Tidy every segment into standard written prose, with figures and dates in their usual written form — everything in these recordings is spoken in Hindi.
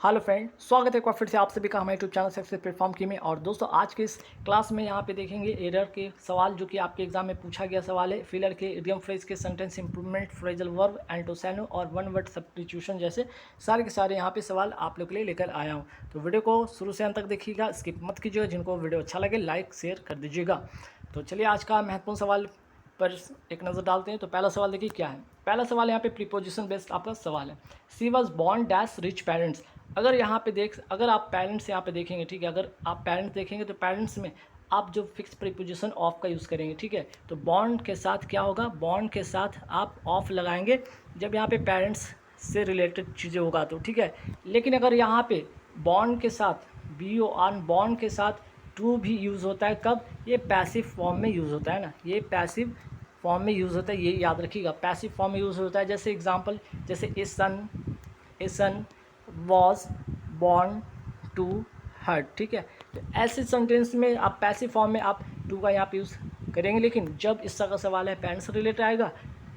हेलो फ्रेंड, स्वागत है एक बार फिर से आप सभी का हमारे यूट्यूब चैनल सक्सेस प्लेटफॉर्म की में। और दोस्तों, आज के इस क्लास में यहाँ पे देखेंगे एरर के सवाल जो कि आपके एग्जाम में पूछा गया सवाल है। फिलर के, इडियम फ्रेज के, सेंटेंस इंप्रूवमेंट, फ्रेजल वर्ब, एंटोसैनो और वन वर्ड सब्स्टिट्यूशन जैसे सारे के सारे यहाँ पे सवाल आप लोग के लिए लेकर आया हूँ। तो वीडियो को शुरू से अंत तक देखिएगा, स्किप मत कीजिएगा। जिनको वीडियो अच्छा लगे लाइक शेयर कर दीजिएगा। तो चलिए आज का महत्वपूर्ण सवाल पर एक नज़र डालते हैं। तो पहला सवाल देखिए क्या है। पहला सवाल यहाँ पे प्रीपोजिशन बेस्ड आपका सवाल है। She was born dash rich parents. अगर आप पेरेंट्स यहाँ पे देखेंगे, ठीक है, अगर आप पेरेंट्स देखेंगे तो पेरेंट्स में आप जो फिक्स प्रीपोजिशन ऑफ का यूज़ करेंगे, ठीक है। तो बॉर्न के साथ क्या होगा, बॉर्न के साथ आप ऑफ लगाएंगे जब यहाँ पे पेरेंट्स से रिलेटेड चीज़ें होगा तो, ठीक है। लेकिन अगर यहाँ पे बॉर्न के साथ बॉर्न के साथ टू भी यूज़ होता है, कब, ये पैसिव फॉर्म में यूज़ होता है ना, ये पैसिव फॉर्म में यूज़ होता है, ये याद रखिएगा, पैसिव फॉर्म में यूज़ होता है। जैसे एग्जांपल, जैसे ए सन वॉज बॉर्न टू हर्ट, ठीक है। तो ऐसे सेंटेंस में आप पैसिव फॉर्म में आप टू का यहाँ पे यूज़ करेंगे, लेकिन जब इस तरह का सवाल है पेरेंट्स से रिलेटेड आएगा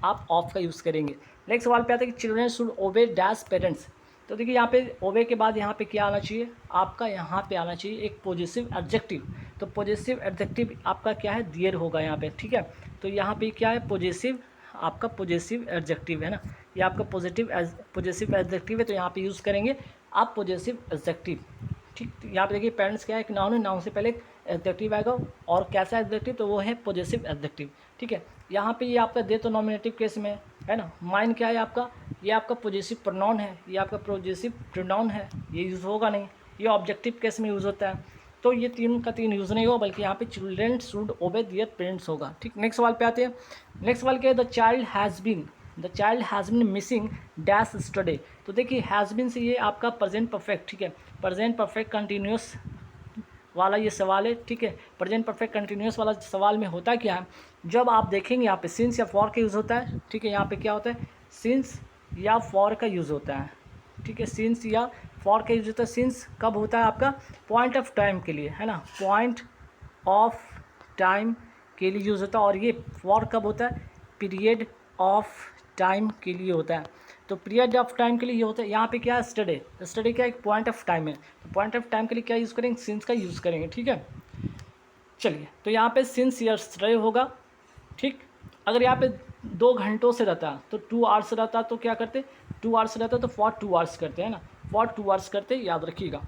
आप ऑफ का यूज़ करेंगे। नेक्स्ट सवाल पे आता है कि चिल्ड्रन शुड ओबे डैश पेरेंट्स। तो देखिए यहाँ पे ओबे के बाद यहाँ पे क्या आना चाहिए, आपका यहाँ पे आना चाहिए एक पॉजिटिव एडजेक्टिव। तो पॉजिटिव एडजेक्टिव आपका क्या है, दियर होगा यहाँ पे, ठीक है। तो यहाँ पे क्या है, पॉजिटिव, आपका पॉजिटिव एडजेक्टिव है ना, ये आपका पॉजिटिव एडजेक्टिव है। तो यहाँ पे यूज़ करेंगे आप पॉजिटिव एडजेक्टिव, ठीक। तो यहाँ पे देखिए पेरेंट्स क्या है, एक नाउन है, नाउन से पहले एक एडजेक्टिव आएगा, और कैसा एडजेक्टिव, तो वो है पॉजिटिव एडजेक्टिव, ठीक है। यहाँ पे ये आपका दे तो नॉमिनेटिव केस में है ना। माइन क्या है आपका, ये आपका पॉजिटिव प्रोनाउन है, ये आपका पॉजिटिव प्रोनाउन है, ये यूज़ होगा नहीं, ये ऑब्जेक्टिव केस में यूज़ होता है। तो ये तीन का तीन यूज़ नहीं होगा, बल्कि यहाँ पे चिल्ड्रेन शुड ओबे दियर पेरेंट्स होगा, ठीक। नेक्स्ट सवाल पे आते हैं। नेक्स्ट सवाल क्या है, the child has been missing dash Saturday. तो देखिए हैज़ बीन से ये आपका प्रेजेंट परफेक्ट, ठीक है, प्रेजेंट परफेक्ट कंटिन्यूस वाला ये सवाल है, ठीक है। प्रेजेंट परफेक्ट कंटिन्यूस वाला सवाल में होता क्या है, जब आप देखेंगे यहाँ पे सिंस या फॉर का यूज़ होता है, ठीक है। यहाँ पे क्या होता है, सिंस या फॉर का यूज़ होता है, ठीक है। सिंस या फॉर का यूज़ होता है। सिंस कब होता है आपका, पॉइंट ऑफ टाइम के लिए, है ना, पॉइंट ऑफ टाइम के लिए यूज़ होता है। और ये फॉर कब होता है, पीरियड ऑफ टाइम के लिए होता है। तो पीरियड ऑफ टाइम के लिए ये होता है। यहाँ पे क्या है, स्टडी क्या एक पॉइंट ऑफ टाइम है, तो पॉइंट ऑफ टाइम के लिए क्या यूज़ करेंगे, सिंस का यूज़ करेंगे, ठीक है। चलिए, तो यहाँ पे सिंस यस्टरडे होगा, ठीक। अगर यहाँ पे 2 घंटों से रहता तो 2 आवर्स रहता, तो क्या करते, 2 आवर्स रहता तो फॉर 2 आवर्स करते हैं ना, फॉर 2 आवर्स करते, याद रखिएगा।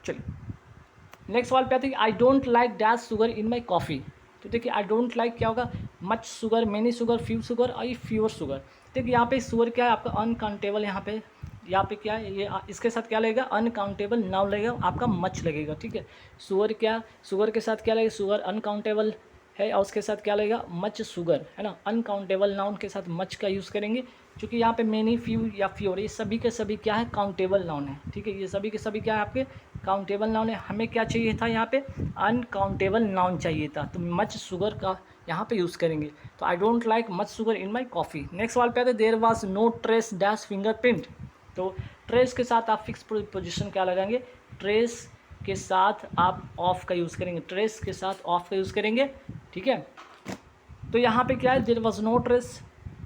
चलिए नेक्स्ट सवाल पे आते हैं, आई don't like dash sugar in my coffee. तो देखिए आई डोंट लाइक क्या होगा, much sugar, many sugar, few sugar, और फ्यूअर शुगर। देखिए यहाँ पे शुगर क्या है आपका, अनकाउंटेबल। यहाँ पे क्या है, ये इसके साथ क्या लगेगा, अनकाउंटेबल नाउन लगेगा, आपका मच लगेगा, ठीक है। शुगर के साथ क्या लगेगा, शुगर अनकाउंटेबल है, और उसके साथ क्या लगेगा, मच शुगर, है ना। अनकाउंटेबल नाउन के साथ मच का यूज़ करेंगे, क्योंकि यहाँ पे मेनी, फ्यू या फ्योर, ये सभी के सभी क्या है, काउंटेबल नाउन है, ठीक है। ये सभी के सभी क्या है आपके काउंटेबल नाउन है। हमें क्या चाहिए था, यहाँ पे अनकाउंटेबल नाउन चाहिए था, तो मच शुगर का यहाँ पे यूज़ करेंगे। तो I don't like much sugar in my coffee. Next सवाल पे आते हैं, there was no trace dash fingerprint. तो ट्रेस के साथ आप फिक्स पोजीशन क्या लगाएंगे, ट्रेस के साथ आप ऑफ का यूज़ करेंगे, ट्रेस के साथ ऑफ का यूज़ करेंगे, ठीक है। तो यहाँ पे क्या है, there was no trace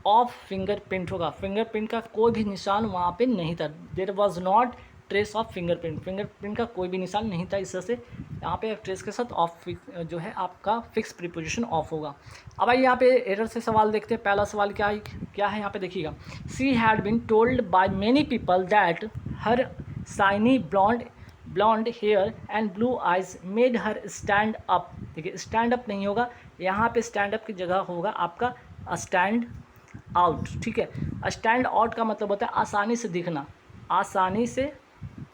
of fingerprint होगा, फिंगरप्रिंट का कोई भी निशान वहाँ पे नहीं था। There was not trace of fingerprint का कोई भी निशान नहीं था। इस तरह से यहाँ पे ट्रेस के साथ ऑफ जो है आपका फिक्स प्रीपोजिशन ऑफ होगा। अब आइए यहाँ पे एरर से सवाल देखते हैं। पहला सवाल क्या है यहाँ पे देखिएगा, she had been told by many people that her shiny blonde hair and blue eyes made her stand up. देखिए स्टैंड अप नहीं होगा, यहाँ पे स्टैंड अप की जगह होगा आपका स्टैंड आउट, ठीक है। स्टैंड आउट का मतलब होता है आसानी से दिखना, आसानी से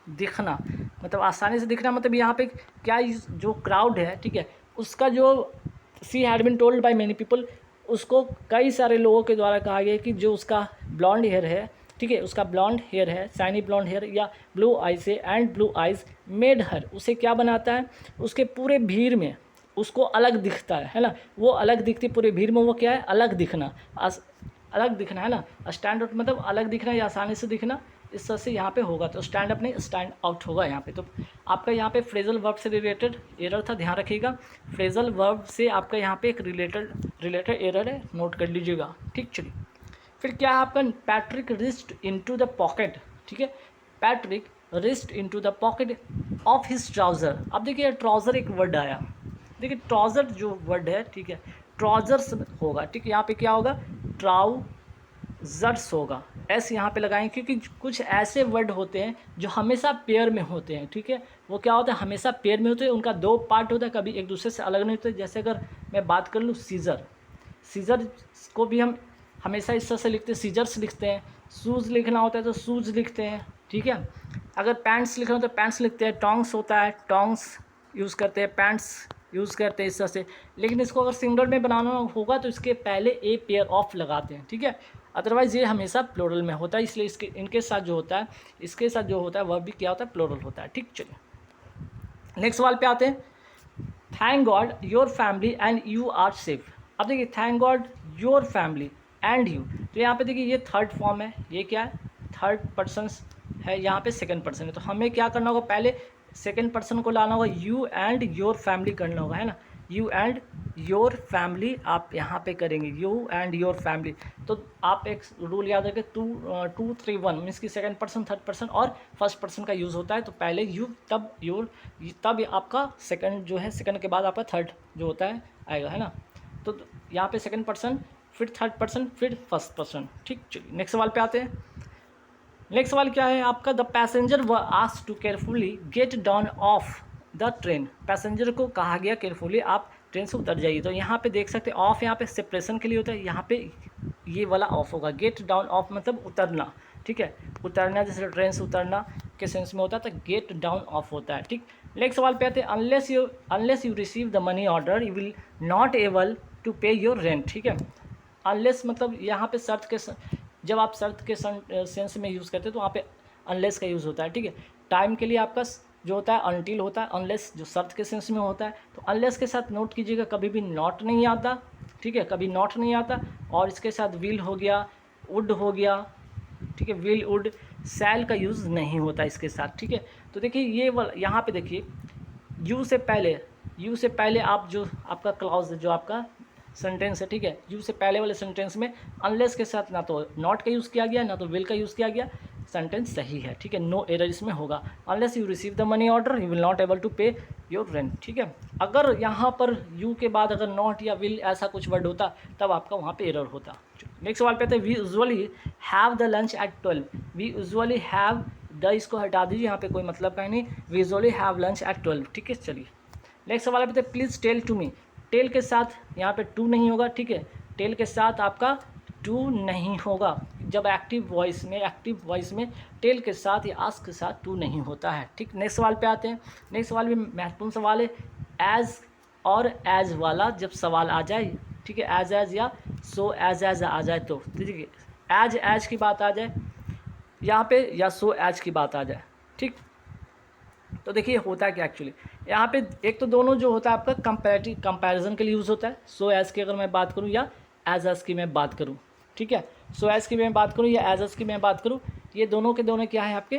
दिखना, मतलब आसानी से दिखना, मतलब यहाँ पे क्या, जो क्राउड है, ठीक है, उसका जो she had been told by many people, उसको कई सारे लोगों के द्वारा कहा गया कि जो उसका ब्लॉन्ड हेयर है, ठीक है, उसका ब्लॉन्ड हेयर है, शाइनी ब्लॉन्ड हेयर या ब्लू आइज से, एंड ब्लू आइज मेड हर, उसे क्या बनाता है, उसके पूरे भीड़ में उसको अलग दिखता है ना, वो अलग दिखती पूरे भीड़ में, वो क्या है, अलग दिखना, अलग दिखना, है ना। स्टैंड आउट मतलब अलग दिखना या आसानी से दिखना, इस तरह से यहाँ पे होगा। तो स्टैंड अप नहीं, स्टैंड आउट होगा यहाँ पे। तो आपका यहाँ पे फ्रेजल वर्ब से रिलेटेड एरर था, ध्यान रखिएगा। फ्रेजल वर्ब से आपका यहाँ पे एक रिलेटेड एरर है, नोट कर लीजिएगा, ठीक। चलिए फिर क्या है आपका, Patrick reached into the pocket, ठीक है। Patrick reached into the pocket of his trouser. अब देखिए ट्राउज़र एक वर्ड आया, देखिए ट्राउज़र जो वर्ड है, ठीक है, ट्राउज़र्स होगा, ठीक है, यहाँ पे क्या होगा, ट्राउज़र्स होगा, एस यहाँ पे लगाएं, क्योंकि कुछ ऐसे वर्ड होते हैं जो हमेशा पेयर में होते हैं, ठीक है, वो क्या होता है, हमेशा पेयर में होते हैं, उनका दो पार्ट होता है, कभी एक दूसरे से अलग नहीं होते। जैसे अगर मैं बात कर लूँ सीज़र, सीज़र को भी हम हमेशा इस तरह से लिखते हैं, सीजर्स लिखते हैं। शूज़ लिखना होता है तो शूज़ लिखते हैं, ठीक है। अगर पैंट्स लिखना होता है तो पैंट्स लिखते हैं। टोंग्स होता है, टोंग्स यूज़ करते हैं, पैंट्स यूज़ करते हैं इस तरह से। लेकिन इसको अगर सिंगुलर में बनाना होगा तो इसके पहले ए पेयर ऑफ लगाते हैं, ठीक है, अदरवाइज़ ये हमेशा प्लूरल में होता है, इसलिए इसके इनके साथ जो होता है, इसके साथ जो होता है वह भी क्या होता है, प्लूरल होता है, ठीक। चलिए नेक्स्ट सवाल पे आते हैं। Thank God your family and you are safe. अब देखिए thank God your family and you, तो यहाँ पे देखिए ये थर्ड फॉर्म है, ये क्या है, थर्ड पर्सन है, यहाँ पे सेकंड पर्सन है, तो हमें क्या करना होगा, पहले सेकंड पर्सन को लाना होगा, यू एंड योर फैमिली करना होगा, है ना, यू एंड योर फैमिली आप यहाँ पे करेंगे, यू एंड योर फैमिली। तो आप एक रूल याद रखें, 2 3 1 मीन्स की सेकंड पर्सन, थर्ड पर्सन और फर्स्ट पर्सन का यूज़ होता है, तो पहले यू तब योर, तब आपका सेकंड जो है, सेकंड के बाद आपका थर्ड जो होता है आएगा, है ना। तो यहाँ पे सेकंड पर्सन, फिर थर्ड पर्सन, फिर फर्स्ट पर्सन, ठीक। चलिए नेक्स्ट सवाल पे आते हैं। नेक्स्ट सवाल क्या है आपका, the passenger was asked to carefully get down off the train. Passenger को कहा गया केयरफुली आप ट्रेन से उतर जाइए, तो यहाँ पे देख सकते हैं ऑफ यहाँ पे सेपरेशन के लिए होता है, यहाँ पे ये वाला ऑफ होगा, गेट डाउन ऑफ मतलब उतरना, ठीक है, उतरना, जैसे ट्रेन से उतरना के सेंस में होता है, तो गेट डाउन ऑफ होता है, ठीक। नेक्स्ट सवाल पे आते हैं, unless you receive the money order you will not able to pay your rent, ठीक है। अनलेस मतलब यहाँ पे शर्त के, जब आप शर्त के सेंस में यूज़ करते हैं तो वहाँ पे अनलेस का यूज़ होता है, ठीक है। टाइम के लिए आपका जो होता है अनटिल होता है, अनलेस जो शर्त के सेंस में होता है, तो अनलेस के साथ नोट कीजिएगा कभी भी नॉट नहीं आता, ठीक है, कभी नॉट नहीं आता, और इसके साथ विल हो गया, वुड हो गया, ठीक है, विल वुड, सैल का यूज़ नहीं होता इसके साथ, ठीक है। तो देखिए ये यहाँ पे देखिए यू से पहले आप जो आपका क्लॉज जो आपका सेंटेंस है, ठीक है, यू से पहले वाले सेंटेंस में अनलेस के साथ ना तो नॉट का यूज़ किया गया ना तो विल का यूज़ किया गया, सेंटेंस सही है, ठीक है, नो एरर इसमें होगा। Unless you receive the money order you will not able to pay your rent, ठीक है। अगर यहाँ पर यू के बाद अगर नॉट या विल ऐसा कुछ वर्ड होता तब आपका वहाँ पे एरर होता। नेक्स्ट सवाल पे आते हैं, we usually have the lunch at 12। We usually have the, इसको हटा दीजिए, यहाँ पे कोई मतलब का नहीं, we usually have lunch at 12, ठीक है। चलिए नेक्स्ट सवाल पे आते हैं, please tell to me. Tell के साथ यहाँ पे टू नहीं होगा, ठीक है, टेल के साथ आपका टू नहीं होगा, जब एक्टिव वॉइस में टेल के साथ या आस्क के साथ टू नहीं होता है, ठीक। नेक्स्ट सवाल पे आते हैं। नेक्स्ट सवाल भी महत्वपूर्ण सवाल है, एज और एज वाला जब सवाल आ जाए, ठीक है, एज या सो एज आ जाए, तो देखिए एज की बात आ जाए यहाँ पे या सो एज की बात आ जाए, ठीक। तो देखिए होता है क्या एक्चुअली यहाँ पे, एक तो दोनों जो होता है आपका कंपैरिजन के लिए यूज़ होता है, सो एज की अगर मैं बात करूँ या एज की मैं बात करूँ, ठीक है, सो एज की मैं बात करूँ या एज की मैं बात करूँ, ये दोनों के दोनों क्या है आपके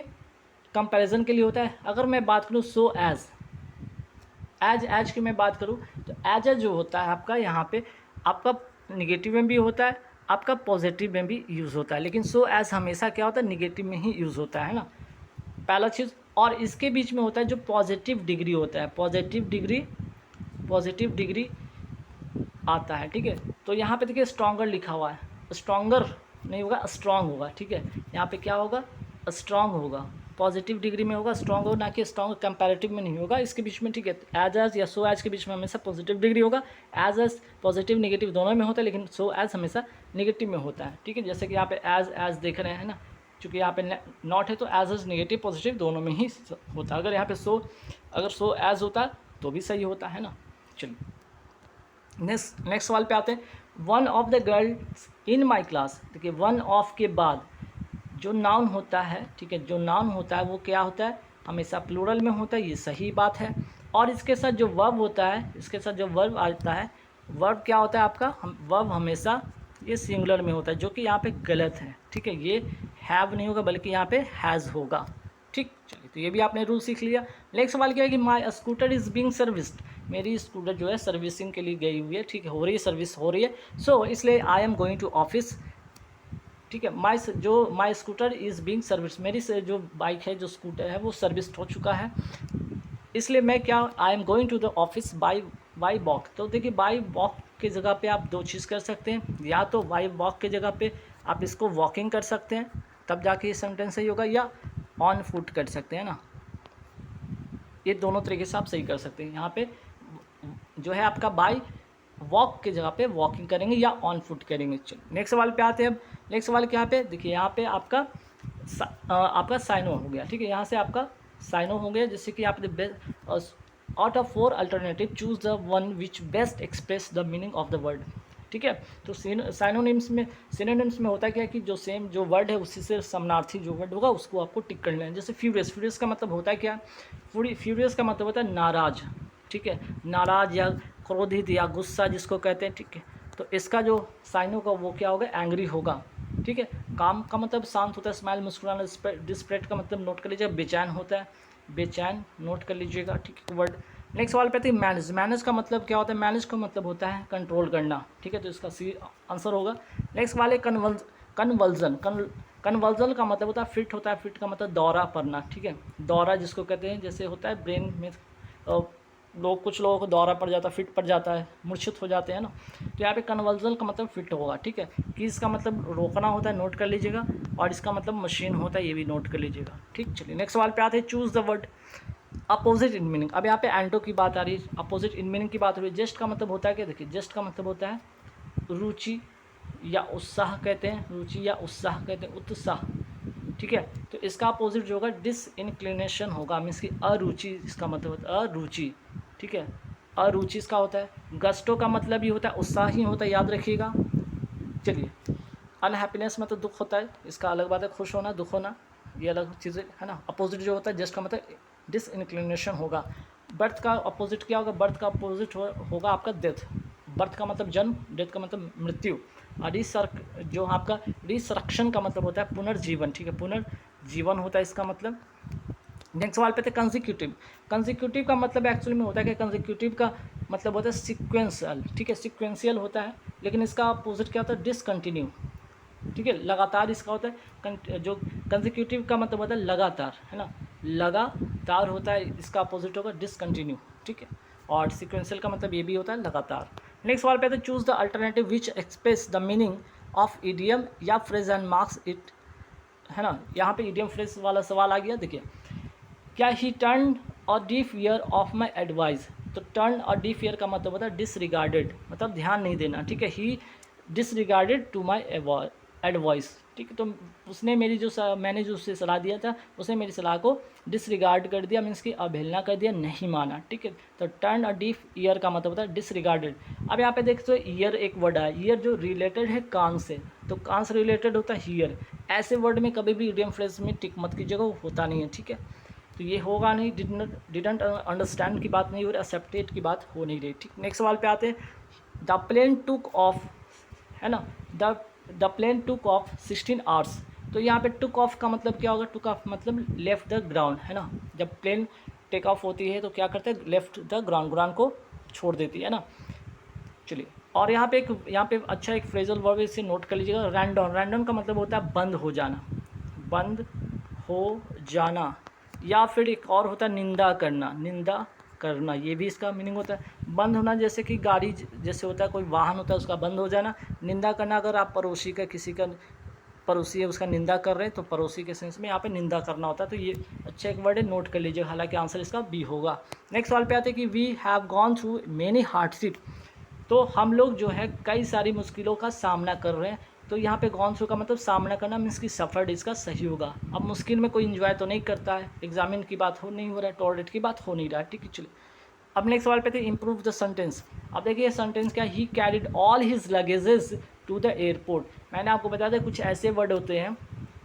कंपैरिजन के लिए होता है। अगर मैं बात करूँ सो एज की मैं बात करूँ तो एज जो होता है आपका यहाँ पे आपका निगेटिव में भी होता है, आपका पॉजिटिव में भी यूज़ होता है, लेकिन सो एज हमेशा क्या होता है निगेटिव में ही यूज़ होता है ना, पहला चीज़। और इसके बीच में होता है जो पॉजिटिव डिग्री होता है, पॉजिटिव डिग्री आता है, ठीक है। तो यहाँ पे देखिए स्ट्रॉन्गर लिखा हुआ है, स्ट्रॉन्गर नहीं होगा, स्ट्रॉन्ग होगा, ठीक है। यहाँ पे क्या होगा, स्ट्रॉन्ग होगा, पॉजिटिव डिग्री में होगा, स्ट्रॉन्ग होगा, ना कि स्ट्रॉन्ग कंपैरेटिव में नहीं होगा, इसके बीच में, ठीक है। एज या सो एज के बीच में हमेशा पॉजिटिव डिग्री होगा, एज पॉजिटिव नेगेटिव दोनों में होता है, लेकिन सो एज हमेशा नेगेटिव में होता है, ठीक है। जैसे कि यहाँ पे एज देख रहे हैं ना, चूँकि यहाँ पे नॉट है तो एज नेगेटिव पॉजिटिव दोनों में ही होता है। अगर यहाँ पे अगर सो एज होता तो भी सही होता है ना। चलिए नेक्स्ट सवाल पे आते हैं, one of the girls in my class. देखिए वन ऑफ के बाद जो नाउन होता है, ठीक है, जो नाउन होता है वो क्या होता है, हमेशा प्लूरल में होता है, ये सही बात है। और इसके साथ जो वर्ब होता है, इसके साथ जो वर्ब आता है, वर्ब क्या होता है आपका, वर्ब हमेशा ये सिंगुलर में होता है, जो कि यहाँ पे गलत है, ठीक है। ये हैव नहीं होगा बल्कि यहाँ पे हैज़ होगा, ठीक। चलिए तो ये भी आपने रूल सीख लिया। नेक्स्ट सवाल क्या है कि माई स्कूटर इज़ बीइंग सर्विस्ड। मेरी स्कूटर जो है सर्विसिंग के लिए गई हुई है, ठीक है, हो रही है, सर्विस हो रही है। सो इसलिए I am going to office ठीक है। My scooter is being service, मेरी से जो बाइक है, जो स्कूटर है, वो सर्विस हो चुका है, इसलिए मैं क्या, I am going to the office by walk. तो देखिए बाई वॉक की जगह पे आप दो चीज़ कर सकते हैं, या तो बाई वॉक की जगह पे आप इसको वॉकिंग कर सकते हैं, तब जाके ये सेंटेंस सही होगा, या ऑन फुट कर सकते हैं ना, ये दोनों तरीके से आप सही कर सकते हैं। यहाँ पे जो है आपका बाई वॉक की जगह पे वॉकिंग करेंगे या ऑन फुट करेंगे। चलिए नेक्स्ट सवाल पे आते हैं। अब नेक्स्ट सवाल क्या पे, देखिए यहाँ पे आपका साइनो हो गया, ठीक है, यहाँ से आपका साइनो हो गया, जैसे कि आपने out of 4 alternative choose the one which best express the meaning of the word, ठीक है। तो सिनोनिम्स में होता है क्या कि जो सेम जो वर्ड है उसी से समानार्थी जो वर्ड होगा उसको आपको टिक कर लेना है। जैसे फ्यूरियस का मतलब होता है क्या, फ्यूरियस का मतलब होता है नाराज, ठीक है, नाराज या क्रोधित या गुस्सा जिसको कहते हैं, ठीक है। तो इसका जो साइनो का वो क्या होगा, एंग्री होगा, ठीक है। काम का मतलब शांत होता है, स्माइल मुस्कुराना, डिस्प्रेट का मतलब नोट कर लीजिएगा, बेचैन होता है, बेचैन नोट कर लीजिएगा, ठीक है वर्ड। नेक्स्ट सवाल पे आते हैं मैनेज का मतलब क्या होता है, मैनेज का मतलब होता है कंट्रोल करना, ठीक है, तो इसका सी आंसर होगा। नेक्स्ट सवाल है कन्वर्जन का मतलब होता है फिट होता है, फिट का मतलब दौरा पड़ना, ठीक है, दौरा जिसको कहते हैं, जैसे होता है ब्रेन में कुछ लोगों को दौरा पड़ जाता है, फिट पड़ जाता है, मूर्छित हो जाते हैं ना, तो यहाँ पे कन्वर्जन का मतलब फिट होगा, ठीक है। कि इसका मतलब रोकना होता है, नोट कर लीजिएगा, और इसका मतलब मशीन होता है, ये भी नोट कर लीजिएगा, ठीक। चलिए नेक्स्ट सवाल पे आते हैं, choose the word opposite in meaning. अब यहाँ पे एंटो की बात आ रही है, अपोजिट इन मीनिंग की बात हो रही है। जस्ट का मतलब होता है क्या, देखिए जस्ट का मतलब होता है रुचि या उत्साह कहते हैं, रुचि या उत्साह कहते हैं, उत्साह, ठीक है। तो इसका अपोजिट जो होगा डिसइंक्लिनेशन होगा, मीन्स की अरुचि, इसका मतलब होता है अरुचि, ठीक है, अरुचि इसका होता है। गस्टो का मतलब ही होता है उत्साह ही होता है, याद रखिएगा। चलिए अनहैप्पीनेस में तो दुख होता है, इसका अलग बात है, खुश होना दुख होना ये अलग चीज़ें है ना। अपोजिट जो होता है जस्ट का मतलब डिसइंक्लिनेशन होगा। बर्थ का अपोजिट क्या होगा, बर्थ का अपोजिट होगा आपका डेथ। बर्थ का मतलब जन्म, डेथ का मतलब मृत्यु, और जो आपका रिसरक्शन का मतलब होता है पुनर्जीवन, ठीक है, पुनर्जीवन होता है इसका मतलब। नेक्स्ट सवाल पे थे कंजिक्यूटिव का मतलब एक्चुअली में होता है कि कंजिक्यूटिव का मतलब होता है सिक्वेंशियल, ठीक है, सिक्वेंशियल होता है, लेकिन इसका अपोजिट क्या होता है, डिसकंटिन्यू, ठीक है, लगातार इसका होता है। जो कंजिक्यूटिव का मतलब होता है लगातार, है ना, लगातार होता है, इसका अपोजिट होगा डिसकंटिन्यू, ठीक है। और सिक्वेंशियल का मतलब ये भी होता है लगातार। नेक्स्ट सवाल पे तो choose the alternative which express the meaning of idiom या फ्रेज एंड मार्क्स इट, है ना। यहाँ पे इडियम फ्रेज वाला सवाल आ गया। देखिए क्या ही टर्न और deaf year of my advice, तो टर्न और डीफ ईयर का मतलब होता है डिसरिगार्डेड, मतलब ध्यान नहीं देना, ठीक है। ही डिसरिगार्डेड टू माई एडवाइस, ठीक है, तो उसने मैंने जो उसे सलाह दिया था, उसने मेरी सलाह को डिसरिगार्ड कर दिया, मीन्स की अवहेलना कर दिया, नहीं माना, ठीक है। तो टर्न और डीफ ईयर का मतलब होता है डिसरिगार्डेड। अब यहाँ पे देख तो ईयर एक वर्ड है, ईयर जो रिलेटेड है कान से, तो कान से रिलेटेड होता है ईयर। ऐसे वर्ड में कभी भी इडियम फ्रेज में टिक मत कीजिएगा, वो होता नहीं है, ठीक है। तो ये होगा नहीं, डिडंट अंडरस्टैंड की बात नहीं हो रही, एक्सेप्टेड की बात हो नहीं रही, ठीक। नेक्स्ट सवाल पे आते हैं, द प्लेन टुक ऑफ, है ना, the plane took off 16 hours. तो यहाँ पे टुक ऑफ का मतलब क्या होगा, टुक ऑफ मतलब लेफ्ट द ग्राउंड, है ना। जब प्लेन टेक ऑफ होती है तो क्या करते हैं, लेफ्ट द ग्राउंड को छोड़ देती है ना। चलिए और यहाँ पे अच्छा एक फ्रेजल वर्ब इसे नोट कर लीजिएगा, रैंडम का मतलब होता है बंद हो जाना, बंद हो जाना, या फिर एक और होता है निंदा करना, ये भी इसका मीनिंग होता है। बंद होना जैसे कि गाड़ी जैसे होता है, कोई वाहन होता है उसका बंद हो जाना। निंदा करना अगर आप पड़ोसी का किसी का पड़ोसी है उसका निंदा कर रहे हैं तो पड़ोसी के सेंस में यहाँ पे निंदा करना होता है। तो ये अच्छा एक वर्ड है, नोट कर लीजिए, हालांकि आंसर इसका बी होगा। नेक्स्ट सवाल पे आते हैं कि we have gone through many hardship, तो हम लोग जो है कई सारी मुश्किलों का सामना कर रहे हैं। तो यहाँ पे गॉन थ्रू का मतलब सामना करना मीन्स की सफ़र्ड, इसका सही होगा। अब मुश्किल में कोई इन्जॉय तो नहीं करता है, एग्जामिन की बात नहीं हो रहा है, टॉयलेट की बात हो नहीं रहा है, ठीक है। चलिए अब नेक्स्ट सवाल पे थे इम्प्रूव द सेंटेंस। अब देखिए सेंटेंस क्या, he carried all his luggages to the airport. मैंने आपको बताया था कुछ ऐसे वर्ड होते हैं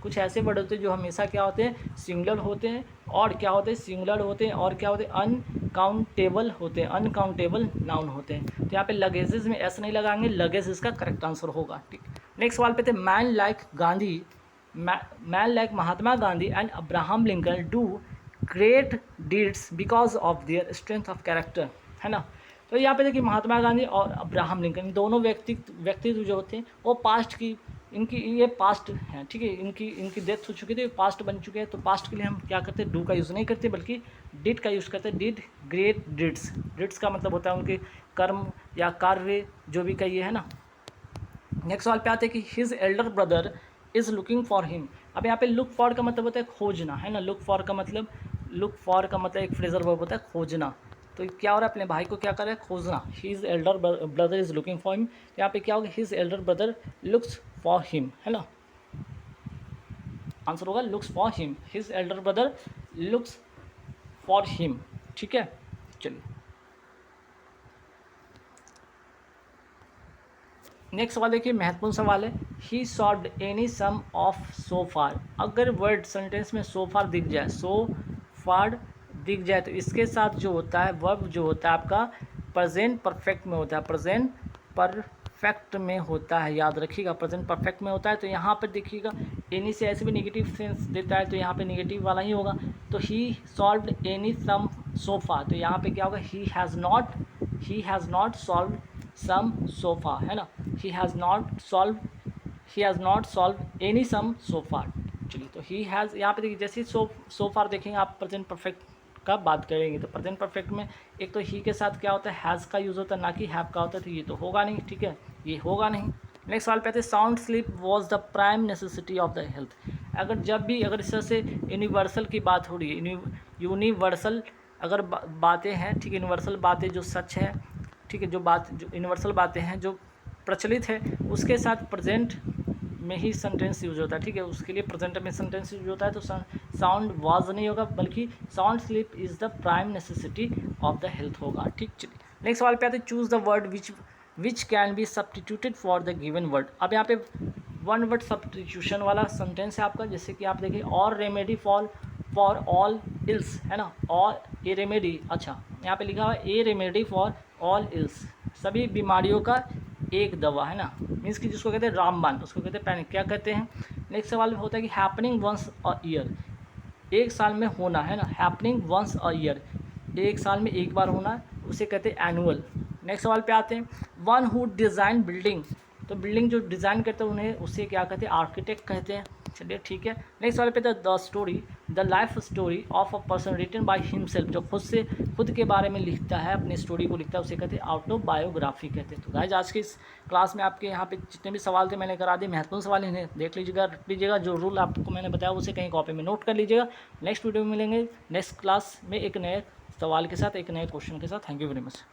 जो हमेशा क्या होते हैं, सिंगुलर होते हैं, और क्या होते हैं, सिंगुलर होते हैं, और क्या होते हैं, अनकाउंटेबल होते हैं, अनकाउंटेबल नाउन होते हैं। तो यहाँ पे लगेजेस में एस नहीं लगाएंगे, लगेज इसका करेक्ट आंसर होगा, ठीक। नेक्स्ट सवाल पे थे man like Mahatma Gandhi and Abraham Lincoln do great deeds because of their strength of character, है ना। तो यहाँ पे देखिए महात्मा गांधी और अब्राहम लिंकन दोनों व्यक्तित्व जो होते हैं वो पास्ट की इनकी ये पास्ट है, ठीक है, इनकी डेथ हो चुकी थी, पास्ट बन चुके हैं। तो पास्ट के लिए हम क्या करते हैं, डू का यूज़ नहीं करते बल्कि डिड का यूज़ करते हैं। डिड ग्रेट डिड्स, डिड्स का मतलब होता है उनके कर्म या कार्य जो भी कहिए, है ना। नेक्स्ट सवाल पे आते हैं कि his Elder brother is looking for him. अब यहाँ पे लुक फॉर का मतलब होता है खोजना, है ना। लुक फॉर का मतलब एक फ्रेजर वर्ब होता है खोजना। तो क्या हो रहा है, अपने भाई को क्या कर रहा है, खोजना। His Elder brother is looking for him, यहाँ पे क्या होगा, his Elder brother looks for him, है ना। आंसर होगा looks for him, his Elder brother looks for him, ठीक है। चलिए नेक्स्ट सवाल देखिए, महत्वपूर्ण सवाल है। ही सॉल्व्ड एनी सम ऑफ सो फार। अगर वर्ड सेंटेंस में सो फार दिख जाए, सो फार दिख जाए, तो इसके साथ जो होता है वर्ब जो होता है आपका प्रेजेंट परफेक्ट में होता है, प्रेजेंट परफेक्ट में होता है, याद रखिएगा प्रेजेंट परफेक्ट में होता है। तो यहाँ पर देखिएगा एनी से ऐसे भी नेगेटिव सेंस देता है, तो यहाँ पे नेगेटिव वाला ही होगा। तो ही सॉल्व्ड एनी सम सो फार, तो यहाँ पे क्या होगा, he has not solve some sofa, है ना। He has not solve any some sofa. चलिए, तो ही हैज़ यहाँ पे देखिए, जैसे सो फार देखेंगे आप प्रेजेंट परफेक्ट का बात करेंगे, तो प्रेजेंट परफेक्ट में एक तो ही के साथ क्या होता है, हैज़ का यूज़ होता है, ना कि हैव का होता है। तो ये तो होगा नहीं, ठीक है, ये होगा नहीं। नेक्स्ट सवाल पे आते हैं, sound sleep was the prime necessity of the health. अगर इस तरह से यूनिवर्सल की बात हो रही है, यूनिवर्सल अगर बातें हैं, ठीक है, यूनिवर्सल बातें जो सच है, ठीक है, जो यूनिवर्सल बातें हैं जो प्रचलित है, उसके साथ प्रेजेंट में ही सेंटेंस यूज होता है, ठीक है, उसके लिए प्रेजेंट में सेंटेंस यूज होता है। तो साउंड वाज नहीं होगा, बल्कि sound sleep is the prime necessity of the health होगा, ठीक। चलिए नेक्स्ट सवाल पे आते हैं, choose the word which can be substituted for the given word. अब यहाँ पे वन वर्ड सब्सटीट्यूशन वाला सेंटेंस है आपका, जैसे कि आप देखिए, और रेमेडी फॉर ऑल इल्स, है ना। और ए रेमेडी, अच्छा यहाँ पे लिखा हुआ है ए रेमेडी फॉर ऑल इल्स, सभी बीमारियों का एक दवा, है ना। मीन्स कि जिसको कहते हैं रामबाण, उसको कहते हैं पैनिक, क्या कहते हैं। नेक्स्ट सवाल होता है कि हैपनिंग वंस अ ईयर, एक साल में होना, है ना। हैपनिंग वंस अ ईयर, एक साल में एक बार होना, उसे कहते हैं एनुअल। नेक्स्ट सवाल पे आते हैं, वन हु डिज़ाइन बिल्डिंग, तो बिल्डिंग जो डिज़ाइन करते हैं उन्हें उसे क्या कहते हैं, आर्किटेक्ट कहते हैं। चलिए ठीक है। नेक्स्ट सवाल पे the life story of a person written by himself, जो खुद के बारे में लिखता है, अपनी स्टोरी को लिखता है, उसे कहते हैं ऑटोबायोग्राफी कहते हैं। तो गाइस आज की इस क्लास में आपके यहाँ पे जितने भी सवाल थे मैंने करा दिए, महत्वपूर्ण सवाल इन्हें देख लीजिएगा, रख लीजिएगा, जो रूल आपको मैंने बताया उसे कहीं कॉपी में नोट कर लीजिएगा। नेक्स्ट वीडियो में मिलेंगे नेक्स्ट क्लास में एक नए सवाल के साथ, एक नए क्वेश्चन के साथ। Thank you very much.